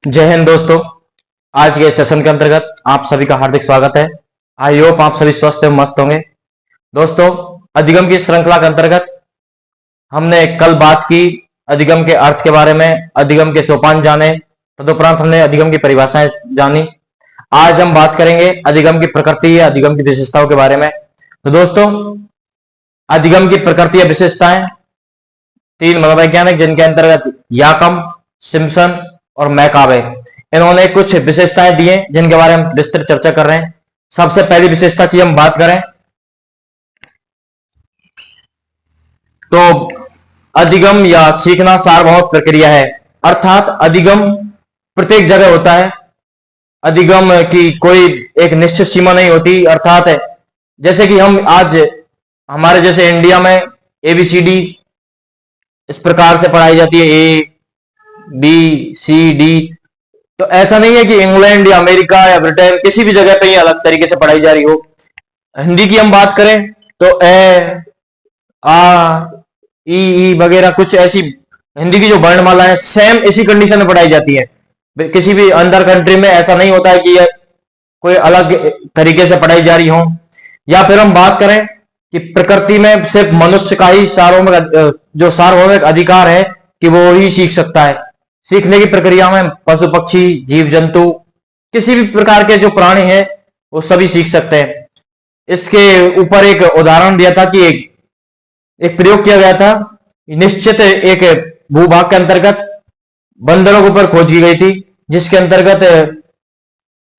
जय हिंद दोस्तों। आज के सेशन के अंतर्गत आप सभी का हार्दिक स्वागत है। आई होप आप सभी स्वस्थ एवं मस्त होंगे। दोस्तों, अधिगम की श्रृंखला के अंतर्गत हमने कल बात की अधिगम के अर्थ के बारे में, अधिगम के सोपान जाने, तदुपरांत हमने अधिगम की परिभाषाएं जानी। आज हम बात करेंगे अधिगम की प्रकृति या अधिगम की विशेषताओं के बारे में। तो दोस्तों, अधिगम की प्रकृति या विशेषताएं तीन मनोवैज्ञानिक, जिनके अंतर्गत याकम, सिम्पसन और मैकावे, इन्होंने कुछ विशेषताएं दी हैं जिनके बारे में विस्तृत चर्चा कर रहे हैं। सबसे पहली विशेषता की हम बात करें तो अधिगम या सीखना सार्वभौमिक प्रक्रिया है, अर्थात अधिगम प्रत्येक जगह होता है। अधिगम की कोई एक निश्चित सीमा नहीं होती, अर्थात जैसे कि हम आज हमारे जैसे इंडिया में ABCD इस प्रकार से पढ़ाई जाती है, ABCD। तो ऐसा नहीं है कि इंग्लैंड या अमेरिका या ब्रिटेन किसी भी जगह पे ये अलग तरीके से पढ़ाई जा रही हो। हिंदी की हम बात करें तो ए, आ, ई वगैरह कुछ ऐसी हिंदी की जो वर्णमाला है सेम इसी कंडीशन में पढ़ाई जाती है। किसी भी अंदर कंट्री में ऐसा नहीं होता है कि ये कोई अलग तरीके से पढ़ाई जा रही हो। या फिर हम बात करें कि प्रकृति में सिर्फ मनुष्य का ही जो सार्वभौमिक अधिकार है कि वो ही सीख सकता है। सीखने की प्रक्रिया में पशु पक्षी, जीव जंतु, किसी भी प्रकार के जो प्राणी हैं वो सभी सीख सकते हैं। इसके ऊपर एक उदाहरण दिया था कि एक प्रयोग किया गया था। निश्चित एक भूभाग के अंतर्गत बंदरों के ऊपर खोज की गई थी, जिसके अंतर्गत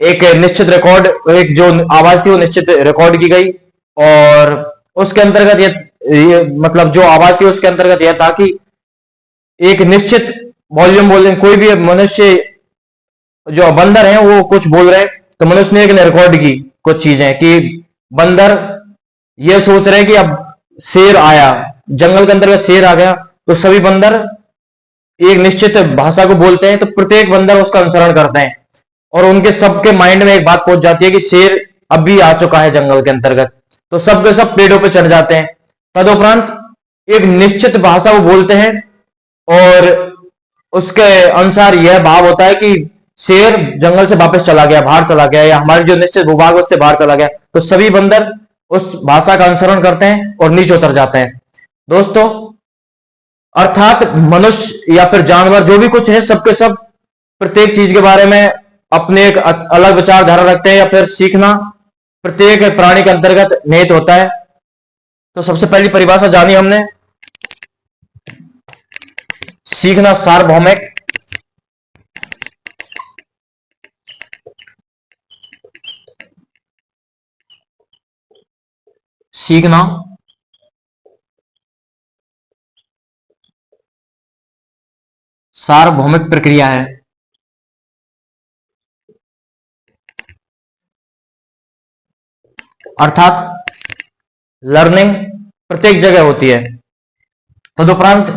एक निश्चित रिकॉर्ड, एक जो आवाज थी वो निश्चित रिकॉर्ड की गई। और उसके अंतर्गत ये मतलब जो आवाज थी उसके अंतर्गत यह था कि एक निश्चित वॉल्यूम बोल रहे, कोई भी मनुष्य जो बंदर है वो कुछ बोल रहे, तो मनुष्य ने एक रिकॉर्ड की कुछ चीजें कि बंदर ये सोच रहे कि अब शेर आया, जंगल के अंतर्गत शेर आ गया, तो सभी बंदर एक निश्चित भाषा को बोलते हैं, तो प्रत्येक बंदर उसका अनुसरण करते हैं और उनके सबके माइंड में एक बात पहुंच जाती है कि शेर अब भी आ चुका है जंगल के अंतर्गत, तो सबके सब पेड़ों पे चढ़ जाते हैं। तदुपरांत एक निश्चित भाषा वो बोलते हैं और उसके अनुसार यह भाव होता है कि शेर जंगल से वापस चला गया, बाहर चला गया, या हमारे जो निश्चित भूभाग उससे बाहर चला गया, तो सभी बंदर उस भाषा का अनुसरण करते हैं और नीचे उतर जाते हैं। दोस्तों, अर्थात मनुष्य या फिर जानवर जो भी कुछ है, सबके सब प्रत्येक चीज के बारे में अपने एक अलग विचारधारा रखते हैं, या फिर सीखना प्रत्येक प्राणी के अंतर्गत निहित होता है। तो सबसे पहली परिभाषा जानी हमने, सीखना सार्वभौमिक सीखना सार्वभौमिक प्रक्रिया है, अर्थात लर्निंग प्रत्येक जगह होती है। तदुपरांत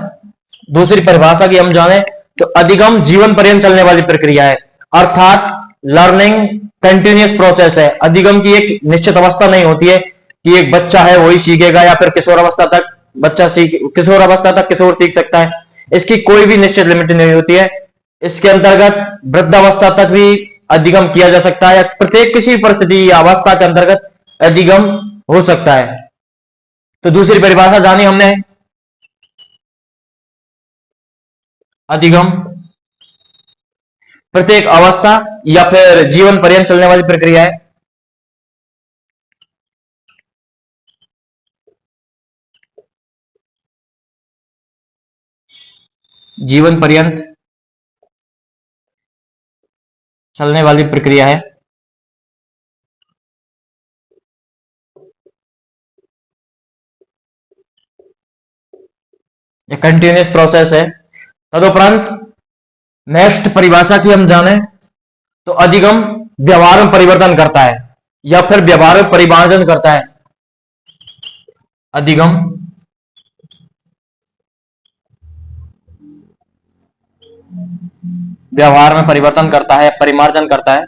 दूसरी परिभाषा की हम जाने तो अधिगम जीवन पर्यंत चलने वाली प्रक्रिया है, अर्थात लर्निंग कंटिन्यूअस प्रोसेस है। अधिगम की एक निश्चित अवस्था नहीं होती है कि एक बच्चा है वही सीखेगा, या फिर किशोर अवस्था तक किशोर सीख सकता है, इसकी कोई भी निश्चित लिमिट नहीं होती है। इसके अंतर्गत वृद्धावस्था तक भी अधिगम किया जा सकता है, प्रत्येक किसी परिस्थिति या अवस्था के अंतर्गत अधिगम हो सकता है। तो दूसरी परिभाषा जानी हमने, अधिगम प्रत्येक अवस्था या फिर जीवन पर्यंत चलने वाली प्रक्रिया है। जीवन पर्यंत चलने वाली प्रक्रिया है। ये कंटिन्यूअस प्रोसेस है। तदुपरांत नेक्स्ट परिभाषा की हम जाने तो अधिगम व्यवहार में परिवर्तन करता है या फिर व्यवहार में परिमार्जन करता है। अधिगम व्यवहार में परिवर्तन करता है, परिमार्जन करता है,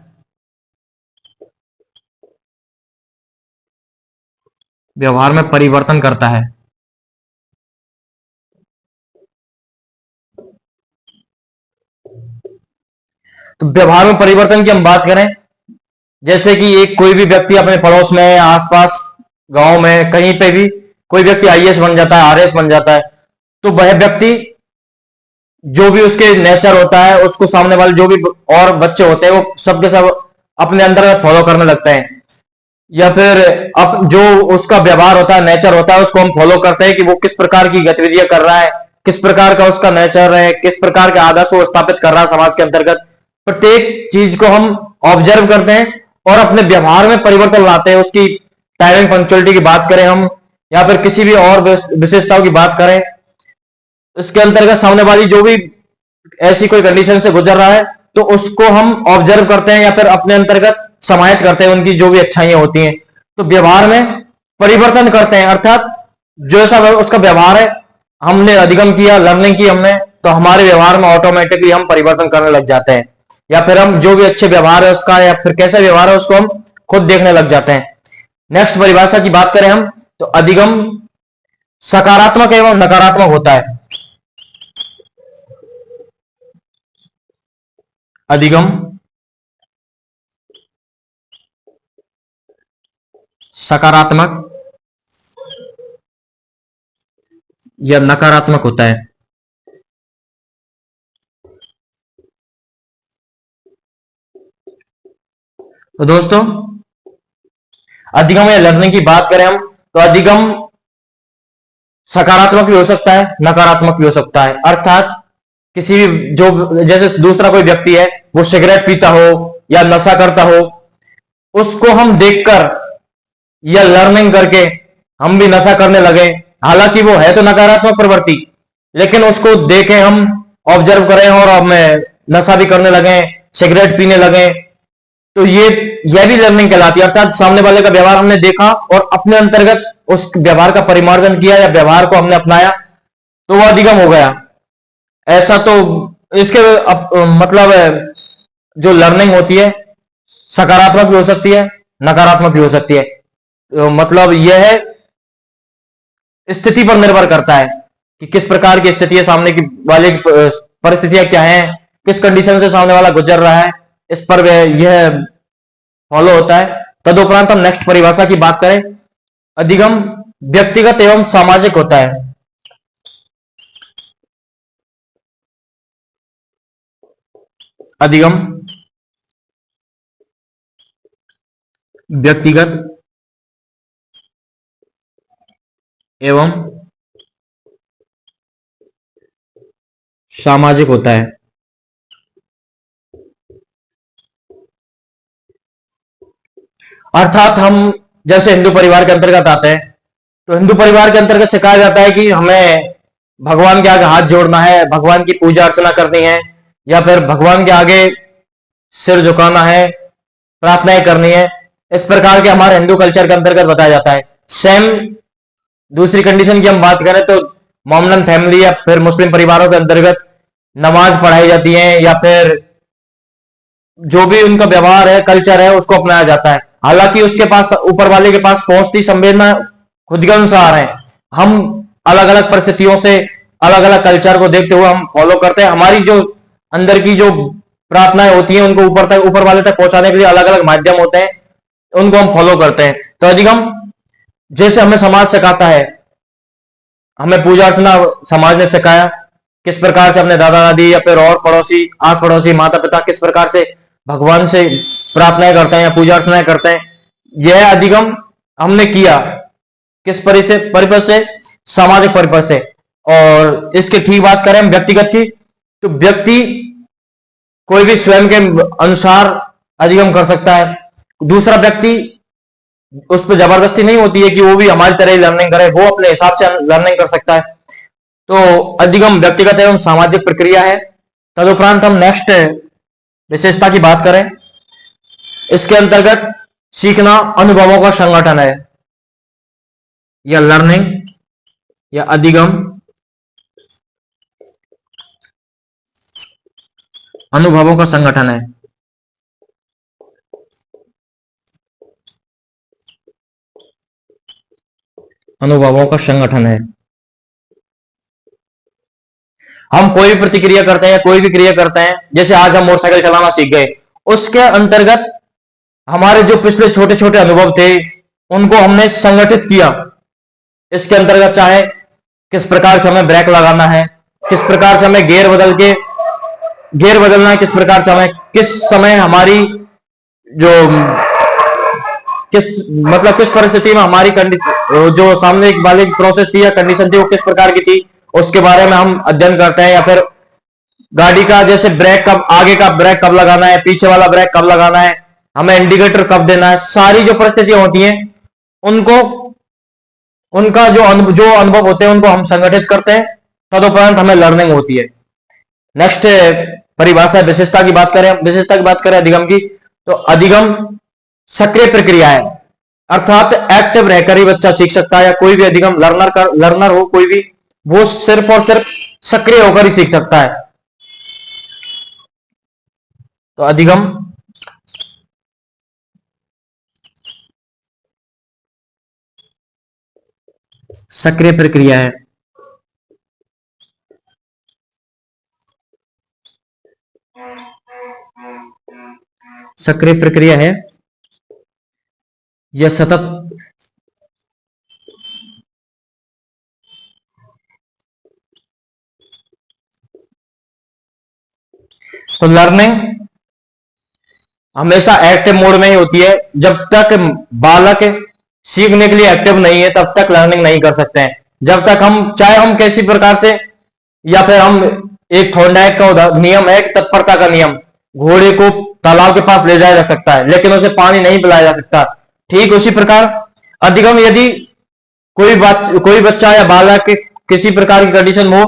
व्यवहार में परिवर्तन करता है। तो व्यवहार में परिवर्तन की हम बात करें, जैसे कि एक कोई भी व्यक्ति अपने पड़ोस में, आसपास, गांव में, कहीं पे भी कोई व्यक्ति आईएएस बन जाता है, आरएएस बन जाता है, तो वह व्यक्ति जो भी उसके नेचर होता है, उसको सामने वाले जो भी और बच्चे होते हैं वो सब के सब अपने अंदर फॉलो करने लगते हैं, या फिर जो उसका व्यवहार होता है, नेचर होता है, उसको हम फॉलो करते हैं कि वो किस प्रकार की गतिविधियां कर रहा है, किस प्रकार का उसका नेचर है, किस प्रकार के आदर्श वो स्थापित कर रहा है समाज के अंतर्गत। प्रत्येक चीज को हम ऑब्जर्व करते हैं और अपने व्यवहार में परिवर्तन लाते हैं। उसकी टाइमिंग पंक्चुअलिटी की बात करें हम, या फिर किसी भी और विशेषताओं की बात करें, इसके अंतर्गत सामने वाली जो भी ऐसी कोई कंडीशन से गुजर रहा है तो उसको हम ऑब्जर्व करते हैं या फिर अपने अंतर्गत समाहित करते हैं, उनकी जो भी अच्छाइयां होती हैं, तो व्यवहार में परिवर्तन करते हैं। अर्थात जो ऐसा उसका व्यवहार है, हमने अधिगम किया, लर्निंग की हमने, तो हमारे व्यवहार में ऑटोमेटिकली हम परिवर्तन करने लग जाते हैं, या फिर हम जो भी अच्छे व्यवहार है उसका या फिर कैसा व्यवहार है उसको हम खुद देखने लग जाते हैं। नेक्स्ट परिभाषा की बात करें हम, तो अधिगम सकारात्मक एवं नकारात्मक होता है। अधिगम सकारात्मक या नकारात्मक होता है। तो दोस्तों, अधिगम या लर्निंग की बात करें हम, तो अधिगम सकारात्मक भी हो सकता है, नकारात्मक भी हो सकता है। अर्थात किसी भी जो जैसे दूसरा कोई व्यक्ति है, वो सिगरेट पीता हो या नशा करता हो, उसको हम देखकर या लर्निंग करके हम भी नशा करने लगे, हालांकि वो है तो नकारात्मक प्रवृत्ति, लेकिन उसको देखें हम, ऑब्जर्व करें और हमें नशा भी करने लगे, सिगरेट पीने लगे, तो यह भी लर्निंग कहलाती है। अर्थात सामने वाले का व्यवहार हमने देखा और अपने अंतर्गत उस व्यवहार का परिमार्जन किया या व्यवहार को हमने अपनाया, तो वह अधिगम हो गया। ऐसा तो इसके मतलब जो लर्निंग होती है सकारात्मक भी हो सकती है, नकारात्मक भी हो सकती है। तो मतलब यह है, स्थिति पर निर्भर करता है कि किस प्रकार की स्थिति है, सामने की वाले की परिस्थितियां क्या हैं, किस कंडीशन से सामने वाला गुजर रहा है, इस पर यह फॉलो होता है। तदुपरांत हम नेक्स्ट परिभाषा की बात करें, अधिगम व्यक्तिगत एवं सामाजिक होता है। अधिगम व्यक्तिगत एवं सामाजिक होता है। अर्थात हम जैसे हिंदू परिवार के अंतर्गत आते हैं, तो हिंदू परिवार के अंतर्गत सिखाया जाता है कि हमें भगवान के आगे हाथ जोड़ना है, भगवान की पूजा अर्चना करनी है, या फिर भगवान के आगे सिर झुकाना है, प्रार्थनाएं करनी है। इस प्रकार के हमारे हिंदू कल्चर के अंतर्गत बताया जाता है। सेम दूसरी कंडीशन की हम बात करें तो मोमडन फैमिली या फिर मुस्लिम परिवारों के अंतर्गत नमाज पढ़ाई जाती है, या फिर जो भी उनका व्यवहार है, कल्चर है, उसको अपनाया जाता है। हालांकि उसके पास, ऊपर वाले के पास पहुंचती संवेदना खुद के अनुसार है। हम अलग अलग परिस्थितियों से अलग अलग कल्चर को देखते हुए हम फॉलो करते हैं। हमारी जो अंदर की जो प्रार्थनाएं होती हैं उनको ऊपर तक, ऊपर वाले तक पहुंचाने के लिए अलग अलग माध्यम होते हैं, उनको हम फॉलो करते हैं। तो अधिगम जैसे हमें समाज सिखाता है, हमें पूजा अर्चना समाज ने सिखाया, किस प्रकार से अपने दादा दादी या फिर और पड़ोसी, आस पड़ोसी, माता पिता किस प्रकार से भगवान से प्रार्थनाएं करते हैं या पूजा अर्चनाएं करते हैं, यह अधिगम हमने किया किस परिपथ से, सामाजिक परिपथ से। और इसकी ठीक बात करें व्यक्तिगत की, तो व्यक्ति कोई भी स्वयं के अनुसार अधिगम कर सकता है। दूसरा व्यक्ति, उस पर जबरदस्ती नहीं होती है कि वो भी हमारी तरह ही लर्निंग करे, वो अपने हिसाब से लर्निंग कर सकता है। तो अधिगम व्यक्तिगत एवं सामाजिक प्रक्रिया है। तदुपरांत हम नेक्स्ट विशेषता की बात करें, इसके अंतर्गत सीखना अनुभवों का संगठन है, या लर्निंग या अधिगम अनुभवों का संगठन है। अनुभवों का संगठन है। हम कोई भी प्रतिक्रिया करते हैं, कोई भी क्रिया करते हैं, जैसे आज हम मोटरसाइकिल चलाना सीख गए, उसके अंतर्गत हमारे जो पिछले छोटे छोटे अनुभव थे उनको हमने संगठित किया। इसके अंतर्गत चाहे किस प्रकार से हमें ब्रेक लगाना है, किस प्रकार से हमें गियर बदलना है, किस प्रकार से हमें किस समय हमारी जो किस मतलब किस परिस्थिति में हमारी जो सामने वाली प्रोसेस थी या कंडीशन थी वो किस प्रकार की थी, उसके बारे में हम अध्ययन करते हैं। या फिर गाड़ी का जैसे ब्रेक कब, आगे का ब्रेक कब लगाना है, पीछे वाला ब्रेक कब लगाना है, हमें इंडिकेटर कब देना है, सारी जो परिस्थितियां होती हैं उनको उनका जो अनुभव होते हैं उनको हम संगठित करते हैं, तदुपरांत हमें लर्निंग होती है। नेक्स्ट परिभाषा विशेषता की बात करें अधिगम की, तो अधिगम सक्रिय प्रक्रिया है, अर्थात एक्टिव रहकर ही बच्चा सीख सकता है, या कोई भी अधिगम लर्नर हो कोई भी, वो सिर्फ और सिर्फ सक्रिय होकर ही सीख सकता है। तो अधिगम सक्रिय प्रक्रिया है। सक्रिय प्रक्रिया है, यह सतत तो लर्निंग हमेशा एक्टिव मोड में ही होती है। जब तक बालक सीखने के लिए एक्टिव नहीं है तब तक लर्निंग नहीं कर सकते हैं। जब तक हम चाहे हम किसी प्रकार से, या फिर हम एक थॉर्नडाइक का नियम है, तत्परता का नियम, घोड़े को तालाब के पास ले जाया जा सकता है लेकिन उसे पानी नहीं पिलाया जा सकता। ठीक उसी प्रकार अधिगम, यदि कोई बच्चा या बालक किसी प्रकार की कंडीशन में हो,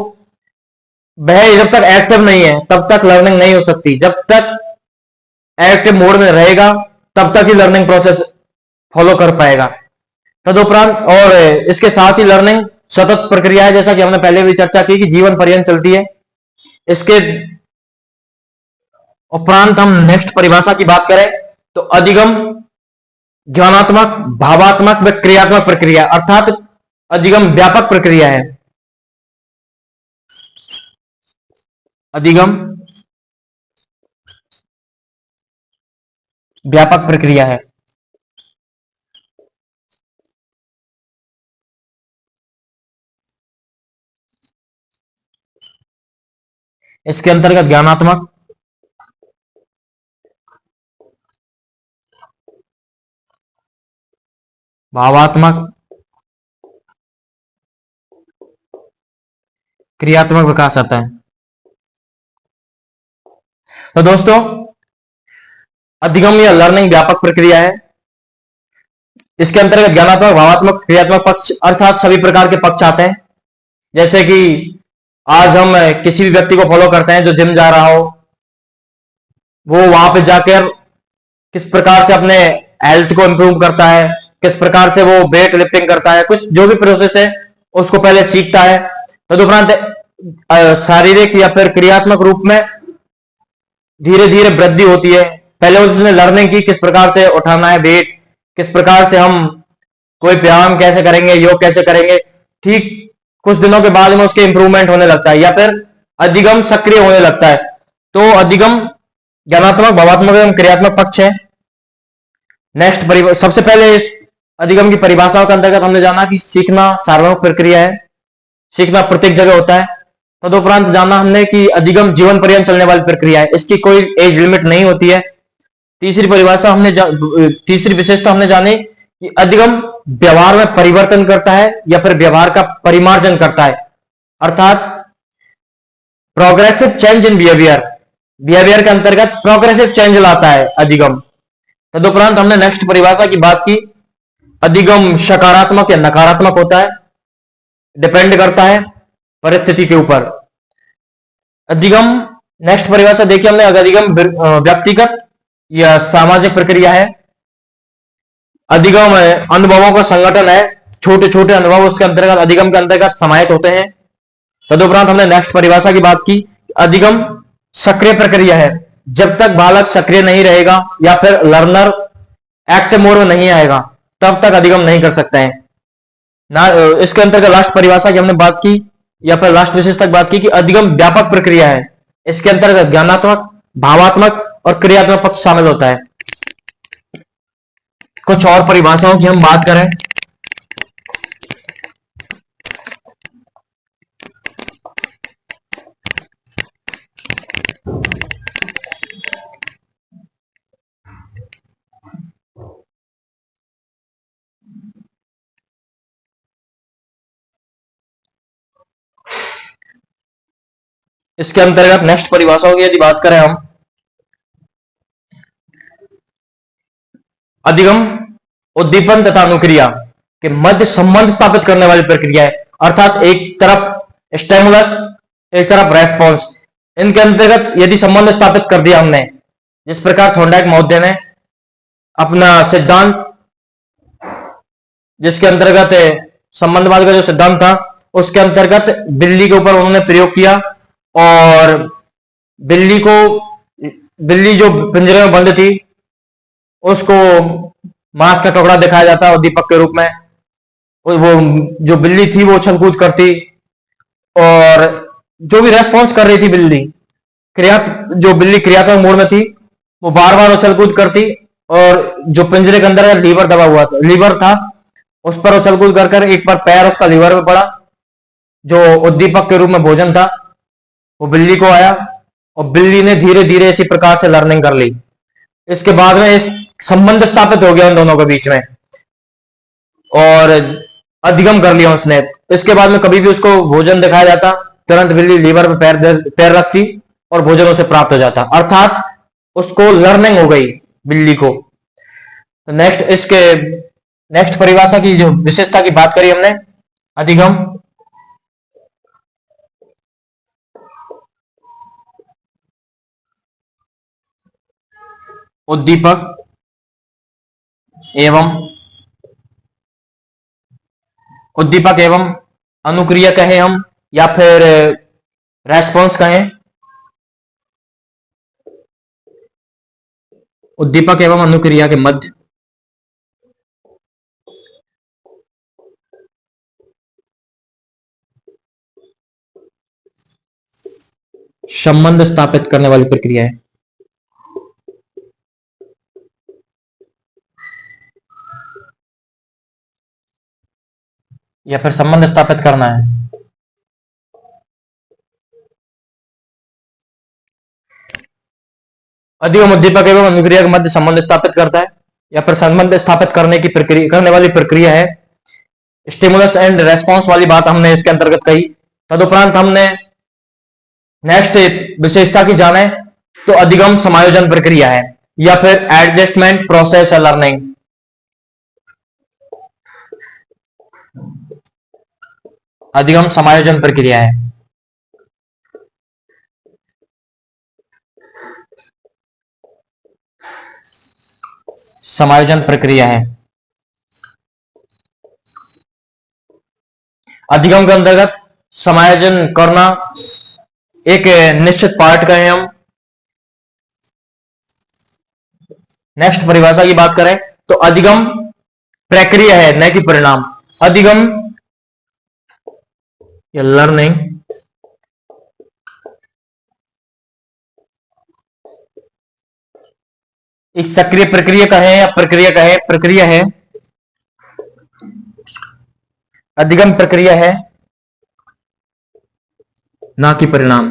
वह जब तक एक्टिव नहीं है तब तक लर्निंग नहीं हो सकती। जब तक एक्टिव मोड में रहेगा तब तक ही लर्निंग प्रोसेस फॉलो कर पाएगा। तदुपरांत और इसके साथ ही लर्निंग सतत प्रक्रिया है, जैसा कि हमने पहले भी चर्चा की कि जीवन पर्यंत चलती है। इसके उपरांत हम नेक्स्ट परिभाषा की बात करें तो अधिगम ज्ञानात्मक, भावात्मक व क्रियात्मक प्रक्रिया, अर्थात अधिगम व्यापक प्रक्रिया है। अधिगम व्यापक प्रक्रिया है। इसके अंतर्गत ज्ञानात्मक, भावात्मक, क्रियात्मक विकास आता है। तो दोस्तों, अधिगम या लर्निंग व्यापक प्रक्रिया है। इसके अंतर्गत ज्ञानात्मक, भावात्मक, क्रियात्मक पक्ष अर्थात सभी प्रकार के पक्ष आते हैं। जैसे कि आज हम किसी भी व्यक्ति को फॉलो करते हैं जो जिम जा रहा हो, वो वहां पे जाकर किस प्रकार से अपने हेल्थ को इंप्रूव करता है, किस प्रकार से वो वेट लिफ्टिंग करता है, कुछ जो भी प्रोसेस है उसको पहले सीखता है। तदुपरांत शारीरिक या फिर क्रियात्मक रूप में धीरे धीरे वृद्धि होती है। पहले उसने लर्निंग की किस प्रकार से उठाना है वेट, किस प्रकार से हम कोई व्यायाम कैसे करेंगे, योग कैसे करेंगे। ठीक कुछ दिनों के बाद में उसके इंप्रूवमेंट होने लगता है या फिर अधिगम सक्रिय होने लगता है। तो अधिगम ज्ञानात्मक, भावात्मक एवं क्रियात्मक पक्ष है। नेक्स्ट सबसे पहले इस अधिगम की परिभाषाओं के अंतर्गत हमने जाना कि सीखना सार्वभौमिक प्रक्रिया है, सीखना प्रत्येक जगह होता है। तदुपरांत जाना हमने कि अधिगम जीवन पर्यंत चलने वाली प्रक्रिया है, इसकी कोई एज लिमिट नहीं होती है। तीसरी विशेषता हमने जानी कि अधिगम व्यवहार में परिवर्तन करता है या फिर व्यवहार का परिमार्जन करता है, अर्थात प्रोग्रेसिव चेंज इन बिहेवियर के अंतर्गत प्रोग्रेसिव चेंज लाता है अधिगम। तदुपरांत हमने नेक्स्ट परिभाषा की बात की, अधिगम सकारात्मक या नकारात्मक होता है, डिपेंड करता है परिस्थिति के ऊपर। अधिगम नेक्स्ट परिभाषा देखिए हमने, अधिगम व्यक्तिगत या सामाजिक प्रक्रिया है। अधिगम अनुभवों का संगठन है, छोटे छोटे अनुभव उसके अंतर्गत अधिगम के अंतर्गत समाहित होते हैं। तदुपरांत हमने नेक्स्ट परिभाषा की बात की, अधिगम सक्रिय प्रक्रिया है। जब तक बालक सक्रिय नहीं रहेगा या फिर लर्नर एक्टिव मोड में नहीं आएगा तब तक अधिगम नहीं कर सकते हैं ना। इसके अंतर्गत लास्ट परिभाषा की हमने बात की या फिर लास्ट विशेषता की बात की कि अधिगम व्यापक प्रक्रिया है। इसके अंतर्गत ज्ञानात्मक, भावात्मक और क्रियात्मक पक्ष शामिल होता है। कुछ और परिभाषाओं की हम बात करें इसके अंतर्गत नेक्स्ट परिभाषाओं की यदि बात करें हम, अधिगम उद्दीपन तथा अनुक्रिया के मध्य संबंध स्थापित करने वाली प्रक्रिया है। अर्थात एक तरफ स्टेमुलस, एक तरफ रेस्पॉन्स, इनके अंतर्गत यदि संबंध स्थापित कर दिया हमने, जिस प्रकार थॉर्नडाइक महोदय ने अपना सिद्धांत, जिसके अंतर्गत संबंधवाद का जो सिद्धांत था उसके अंतर्गत बिल्ली के ऊपर उन्होंने प्रयोग किया और बिल्ली जो पिंजरे में बंद थी उसको मांस का टुकड़ा दिखाया जाता और दीपक के रूप में वो जो बिल्ली थी वो उछल कूद करती और जो भी रेस्पॉन्स कर रही थी बिल्ली, जो बिल्ली क्रियात्मक मोड में थी वो बार बार उछल कूद करती और जो पिंजरे के अंदर लीवर दबा हुआ था, लीवर था, उस पर उछल कूद कर एक बार पैर उसका लीवर में पड़ा, जो उद्दीपक के रूप में भोजन था वो बिल्ली को आया और बिल्ली ने धीरे धीरे इसी प्रकार से लर्निंग कर ली। इसके बाद में इस संबंध स्थापित हो गया उन दोनों के बीच में और अधिगम कर लिया उसने। इसके बाद में कभी भी उसको भोजन दिखाया जाता, तुरंत बिल्ली लीवर पे पैर रखती और भोजन उसे प्राप्त हो जाता, अर्थात उसको लर्निंग हो गई बिल्ली को। तो नेक्स्ट परिभाषा की जो विशेषता की बात करी हमने, अधिगम उद्दीपक एवं अनुक्रिया कहें हम या फिर रेस्पॉन्स कहें, उद्दीपक एवं अनुक्रिया के मध्य संबंध स्थापित करने वाली प्रक्रिया है। या फिर संबंध स्थापित करना है। अधिगम उद्दीपक एवं अनुक्रिया के मध्य संबंध स्थापित करता है या फिर संबंध स्थापित करने वाली प्रक्रिया है। स्टिमुलस एंड रेस्पॉन्स वाली बात हमने इसके अंतर्गत कही। तदुपरांत हमने नेक्स्ट विशेषता की जाने तो अधिगम समायोजन प्रक्रिया है या फिर एडजस्टमेंट प्रोसेस है लर्निंग। अधिगम समायोजन प्रक्रिया है। समायोजन प्रक्रिया है। अधिगम के अंतर्गत समायोजन करना एक निश्चित पार्ट का है। हम नेक्स्ट परिभाषा की बात करें तो अधिगम प्रक्रिया है न कि परिणाम। अधिगम या लर्निंग एक सक्रिय प्रक्रिया का है या प्रक्रिया का है, प्रक्रिया है। अधिगम प्रक्रिया है ना कि परिणाम।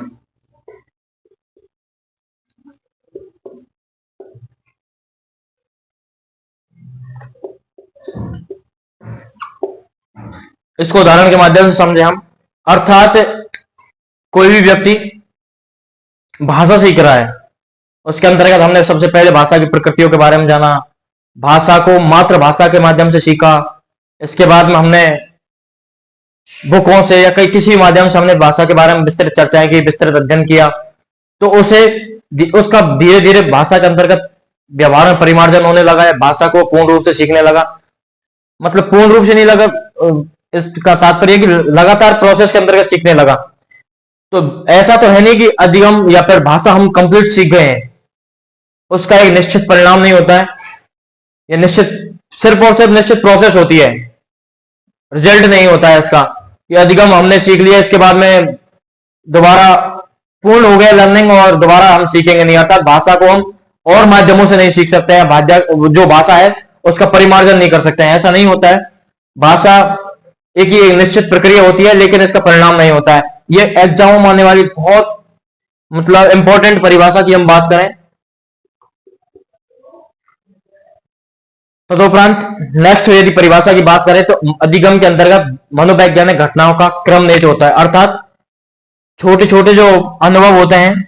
इसको उदाहरण के माध्यम से समझे हम। अर्थात कोई भी व्यक्ति भाषा सीख रहा है, उसके अंतर्गत हमने सबसे पहले भाषा की प्रकृतियों के बारे में जाना, भाषा को मातृभाषा के माध्यम से सीखा। इसके बाद में हमने बुकों से या किसी माध्यम से हमने भाषा के बारे में विस्तृत चर्चाएं की, विस्तृत अध्ययन किया, तो उसका धीरे धीरे भाषा के अंतर्गत व्यवहार में परिमार्जन होने लगा है, भाषा को पूर्ण रूप से सीखने लगा। मतलब पूर्ण रूप से नहीं लगा, इसका तात्पर्य कि लगातार प्रोसेस के अंतर्गत सीखने लगा। तो ऐसा तो है नहीं कि अधिगम या फिर भाषा हम कंप्लीट सीख गए हैं, उसका एक निश्चित परिणाम नहीं होता है। ये सिर्फ और सिर्फ निश्चित प्रोसेस होती है, रिजल्ट नहीं होता है इसका। कि अधिगम हमने सीख लिया, इसके बाद में दोबारा पूर्ण हो गया लर्निंग और दोबारा हम सीखेंगे नहीं। अर्थात भाषा को हम और माध्यमों से नहीं सीख सकते हैं, जो भाषा है उसका परिमार्जन नहीं कर सकते हैं, ऐसा नहीं होता है। भाषा एक ही एक निश्चित प्रक्रिया होती है, लेकिन इसका परिणाम नहीं होता है। ये एग्जाम में आने वाली बहुत मतलब इंपॉर्टेंट परिभाषा की हम बात करें। तदुपरांत नेक्स्ट यदि परिभाषा की बात करें तो अधिगम के अंतर्गत मनोवैज्ञानिक घटनाओं का क्रम नहीं होता है। अर्थात छोटे छोटे जो अनुभव होते हैं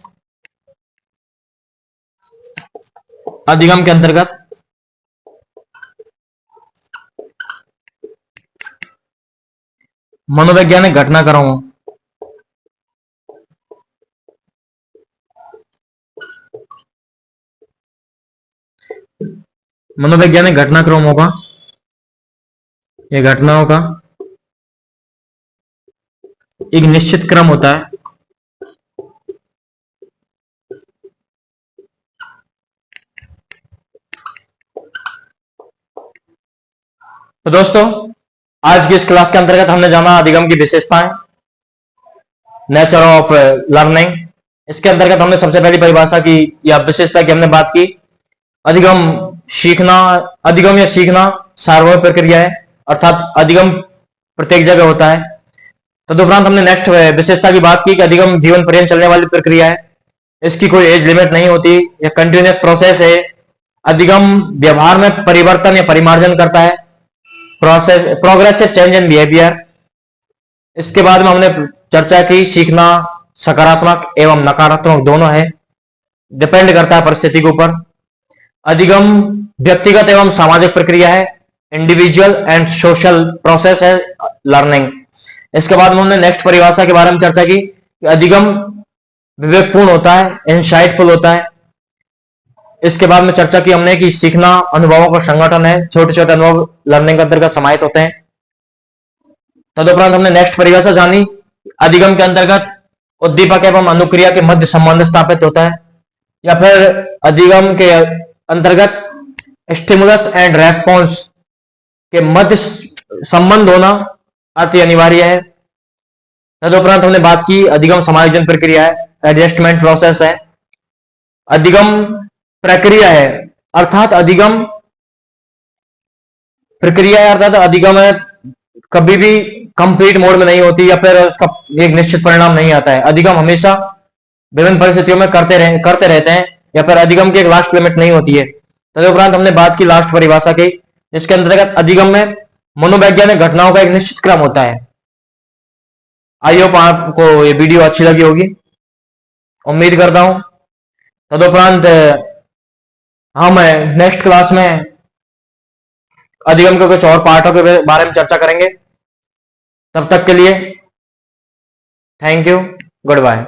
अधिगम के अंतर्गत, मनोवैज्ञानिक घटनाक्रम, मनोवैज्ञानिक घटनाक्रम होगा, ये घटनाओं का एक निश्चित क्रम होता है। तो दोस्तों आज की इस क्लास के अंतर्गत हमने जाना अधिगम की विशेषताएं, नेचर ऑफ लर्निंग। इसके अंतर्गत हमने सबसे पहली परिभाषा की या विशेषता की हमने बात की। अधिगम सीखना, अधिगम या सीखना सार्वभौमिक प्रक्रिया है, अर्थात अधिगम प्रत्येक जगह होता है। तदुपरांत हमने नेक्स्ट विशेषता की बात की कि अधिगम जीवन पर्यंत चलने वाली प्रक्रिया है, इसकी कोई एज लिमिट नहीं होती, यह कंटिन्यूअस प्रोसेस है। अधिगम व्यवहार में परिवर्तन या परिमार्जन करता है, प्रोग्रेसिव चेंज इन बिहेवियर। इसके बाद में हमने चर्चा की सीखना सकारात्मक एवं नकारात्मक दोनों है, डिपेंड करता है परिस्थिति के ऊपर। अधिगम व्यक्तिगत एवं सामाजिक प्रक्रिया है, इंडिविजुअल एंड सोशल प्रोसेस है लर्निंग। इसके बाद में हमने नेक्स्ट परिभाषा के बारे में चर्चा की कि अधिगम विवेकपूर्ण होता है, इंसाइटफुल होता है। इसके बाद में चर्चा की हमने कि सीखना अनुभवों का संगठन है, छोटे छोटे अनुभव लर्निंग के अंतर्गत समाहित होते हैं। तदुपरांत हमने नेक्स्ट परिभाषा जानी, अधिगम के अंतर्गत उद्दीपक एवं अनुक्रिया के मध्य संबंध स्थापित होता है, या फिर अधिगम के अंतर्गत स्टिमुलस एंड रेस्पॉन्स के मध्य संबंध होना अति अनिवार्य है। तदुपरांत हमने बात की अधिगम समायोजन प्रक्रिया है, एडजस्टमेंट प्रोसेस है। अधिगम प्रक्रिया है अर्थात अधिगम प्रक्रिया है, अर्थात अधिगम है कभी भी कंप्लीट मोड में नहीं होती या फिर उसका एक निश्चित परिणाम नहीं आता है। अधिगम हमेशा विभिन्न परिस्थितियों में करते रहते हैं, या फिर अधिगम की एक लास्ट लिमिट नहीं होती है। तदुपरांत हमने बात की लास्ट परिभाषा की, जिसके अंतर्गत अधिगम में मनोवैज्ञानिक घटनाओं का एक निश्चित क्रम होता है। आई होप आपको ये वीडियो अच्छी लगी होगी, उम्मीद करता हूं। तदुपरांत हम नेक्स्ट क्लास में अधिगम के कुछ और पार्टों के बारे में चर्चा करेंगे। तब तक के लिए थैंक यू, गुड बाय।